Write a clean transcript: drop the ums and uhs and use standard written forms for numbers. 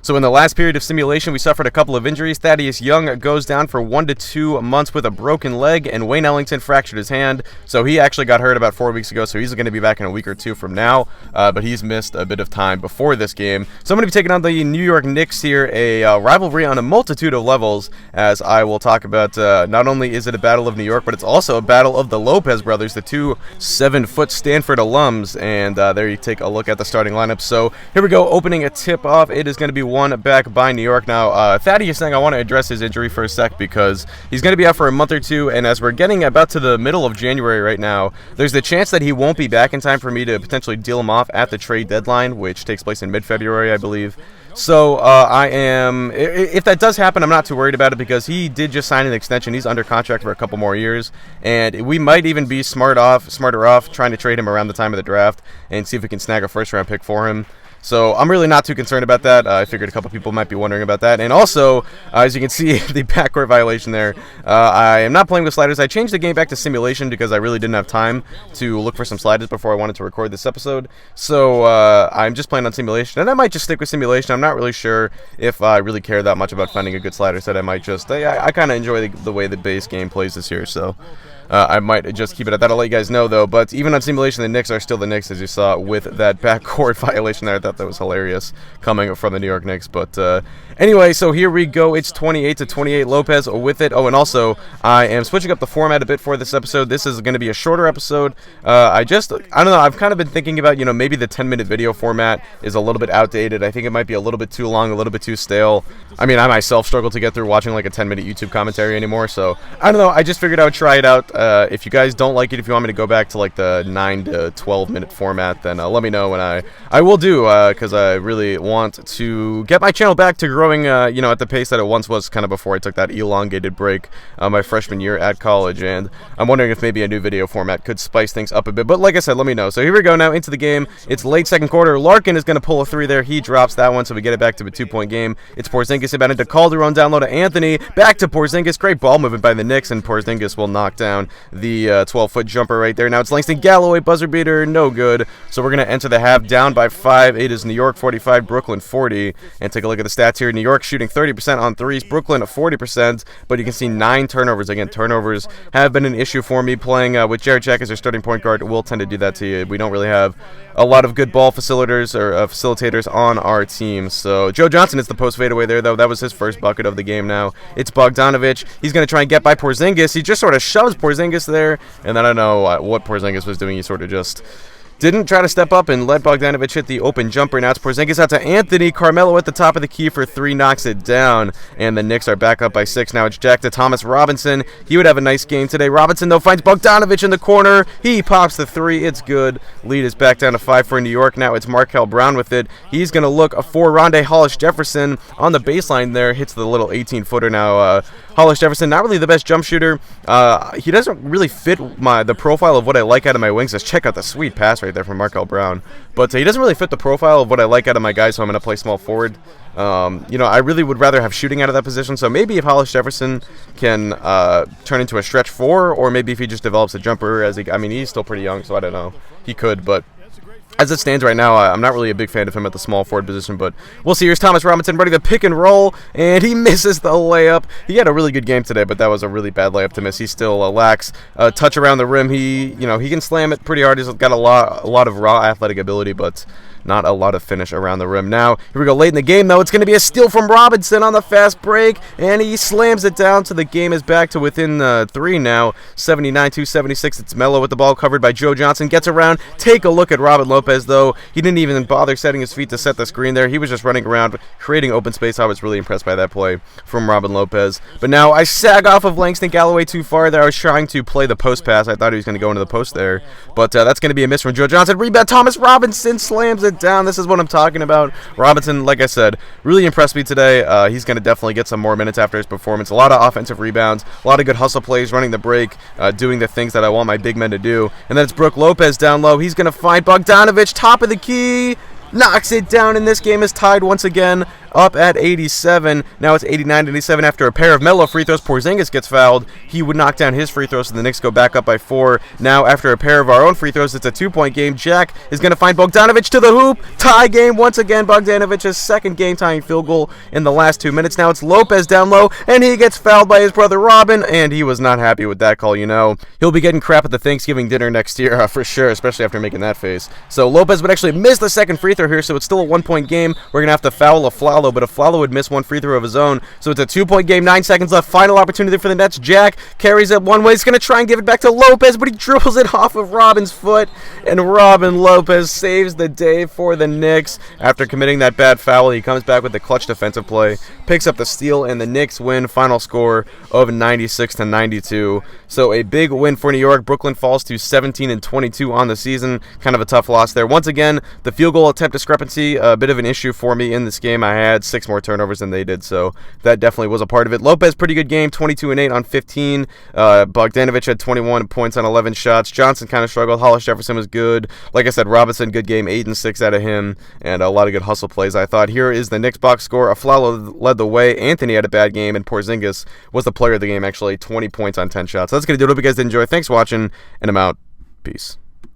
So in the last period of simulation, we suffered a couple of injuries. Thaddeus Young goes down for 1 to 2 months with a broken leg, and Wayne Ellington fractured his hand. So he actually got hurt about 4 weeks ago, so he's going to be back in a week or two from now, but he's missed a bit of time before this game. So I'm going to be taking on the New York Knicks here, a rivalry on a multitude of levels, as I will talk about. Not only is it a battle of New York, but it's also a battle of the Lopez brothers, the two 7-foot Stanford alums, and there you take a look at the starting lineup. So here we go, opening a tip-off. It is going to be won back by New York. Now, Thaddeus Young, I want to address his injury for a sec because he's going to be out for a month or two, and as we're getting about to the middle of January right now, there's the chance that he won't be back in time for me to potentially deal him off at the trade deadline, which takes place in mid-February, I believe. So if that does happen, I'm not too worried about it because he did just sign an extension. He's under contract for a couple more years, and we might even be smarter off trying to trade him around the time of the draft and see if we can snag a first-round pick for him. So I'm really not too concerned about that. I figured a couple people might be wondering about that. And also, as you can see, the backcourt violation there. I am not playing with sliders. I changed the game back to simulation because I really didn't have time to look for some sliders before I wanted to record this episode. So I'm just playing on simulation, and I might just stick with simulation. I'm not really sure if I really care that much about finding a good slider set. I might just, I kind of enjoy the way the base game plays this year, so I might just keep it at that. I'll let you guys know, though. But even on simulation, the Knicks are still the Knicks, as you saw with that backcourt violation there. I thought that was hilarious coming from the New York Knicks. But anyway, so here we go. It's 28-28. Lopez with it. Oh, and also, I am switching up the format a bit for this episode. This is going to be a shorter episode. I don't know. I've kind of been thinking about, maybe the 10-minute video format is a little bit outdated. I think it might be a little bit too long, a little bit too stale. I mean, I myself struggle to get through watching like a 10-minute YouTube commentary anymore. So I don't know. I just figured I would try it out. If you guys don't like it, if you want me to go back to like the 9 to 12-minute format, then let me know, and I will do, because I really want to get my channel back to growing, at the pace that it once was, kind of before I took that elongated break my freshman year at college. And I'm wondering if maybe a new video format could spice things up a bit. But like I said, let me know. So here we go now into the game. It's late second quarter. Larkin is going to pull a 3 there. He drops that one, so we get it back to a 2-point game. It's Porzingis about into Calderon, down low to Anthony. Back to Porzingis. Great ball movement by the Knicks, and Porzingis will knock down the 12-foot jumper right there. Now it's Langston Galloway, buzzer beater, no good. So we're going to enter the half down by 5. It is New York 45, Brooklyn 40. And take a look at the stats here. New York shooting 30% on threes, Brooklyn 40%, but you can see 9 turnovers. Again, turnovers have been an issue for me. Playing with Jared Jack as your starting point guard will tend to do that to you. We don't really have a lot of good ball facilitators on our team. So Joe Johnson is the post fadeaway there, though. That was his first bucket of the game now. It's Bogdanovic. He's going to try and get by Porzingis. He just sort of shoves Porzingis there, and then I don't know what Porzingis was doing. He sort of just didn't try to step up and let Bogdanovic hit the open jumper. Now it's Porzingis out to Anthony. Carmelo at the top of the key for 3, knocks it down. And the Knicks are back up by 6. Now it's Jack to Thomas Robinson. He would have a nice game today. Robinson, though, finds Bogdanovic in the corner. He pops the 3. It's good. Lead is back down to 5 for New York. Now it's Markel Brown with it. He's going to look for Rondae Hollis-Jefferson on the baseline there. Hits the little 18-footer now. Hollis-Jefferson, not really the best jump shooter. He doesn't really fit the profile of what I like out of my wings. Let's check out the sweet pass right there from Markel Brown. But he doesn't really fit the profile of what I like out of my guys, so I'm going to play small forward. I really would rather have shooting out of that position. So maybe if Hollis-Jefferson can turn into a stretch 4, or maybe if he just develops a jumper, he's still pretty young, so I don't know. He could, but as it stands right now, I'm not really a big fan of him at the small forward position, but we'll see. Here's Thomas Robinson ready to pick and roll, and he misses the layup. He had a really good game today, but that was a really bad layup to miss. He still lacks a touch around the rim. He can slam it pretty hard. He's got a lot of raw athletic ability, but not a lot of finish around the rim. Now, here we go late in the game, though. It's going to be a steal from Robinson on the fast break, and he slams it down, so the game is back to within 3 now. 79-76. It's Melo with the ball covered by Joe Johnson. Gets around. Take a look at Robin Lopez, though. He didn't even bother setting his feet to set the screen there. He was just running around, creating open space. I was really impressed by that play from Robin Lopez. But now I sag off of Langston Galloway too far there. I was trying to play the post pass. I thought he was going to go into the post there, but that's going to be a miss from Joe Johnson. Rebound. Thomas Robinson slams it down. This is what I'm talking about. Robinson, like I said, really impressed me today. He's going to definitely get some more minutes after his performance. A lot of offensive rebounds, a lot of good hustle plays, running the break, doing the things that I want my big men to do. And then it's Brook Lopez down low. He's going to find Bogdanovic, top of the key. knocks it down, and this game is tied once again up at 87. Now it's 89-87 after a pair of Melo free throws. Porzingis gets fouled. He would knock down his free throws, so the Knicks go back up by 4. Now after a pair of our own free throws, it's a 2-point game. Jack is going to find Bogdanovic to the hoop. Tie game once again. Bogdanovic's second game-tying field goal in the last 2 minutes. Now it's Lopez down low, and he gets fouled by his brother Robin, and he was not happy with that call. You know, he'll be getting crap at the Thanksgiving dinner next year for sure, especially after making that face. So Lopez would actually miss the second free throw here, so it's still a 1-point game. We're going to have to foul Aflalo, but Aflalo would miss one free throw of his own. So it's a 2-point game, 9 seconds left. Final opportunity for the Nets. Jack carries it one way. He's going to try and give it back to Lopez, but he dribbles it off of Robin's foot, and Robin Lopez saves the day for the Knicks. After committing that bad foul, he comes back with the clutch defensive play, picks up the steal, and the Knicks win. Final score of 96-92. So a big win for New York. Brooklyn falls to 17-22 on the season. Kind of a tough loss there. Once again, the field goal attempt discrepancy, a bit of an issue for me in this game. I had 6 more turnovers than they did, so that definitely was a part of it. Lopez, pretty good game, 22-8 on 15. Bogdanovic had 21 points on 11 shots. Johnson kind of struggled. Hollis Jefferson was good. Like I said, Robinson, good game, 8 and 6 out of him, and a lot of good hustle plays, I thought. Here is the Knicks box score. Aflalo led the way. Anthony had a bad game, and Porzingis was the player of the game, actually, 20 points on 10 shots. So that's going to do it. Hope you guys did enjoy. Thanks for watching, and I'm out. Peace.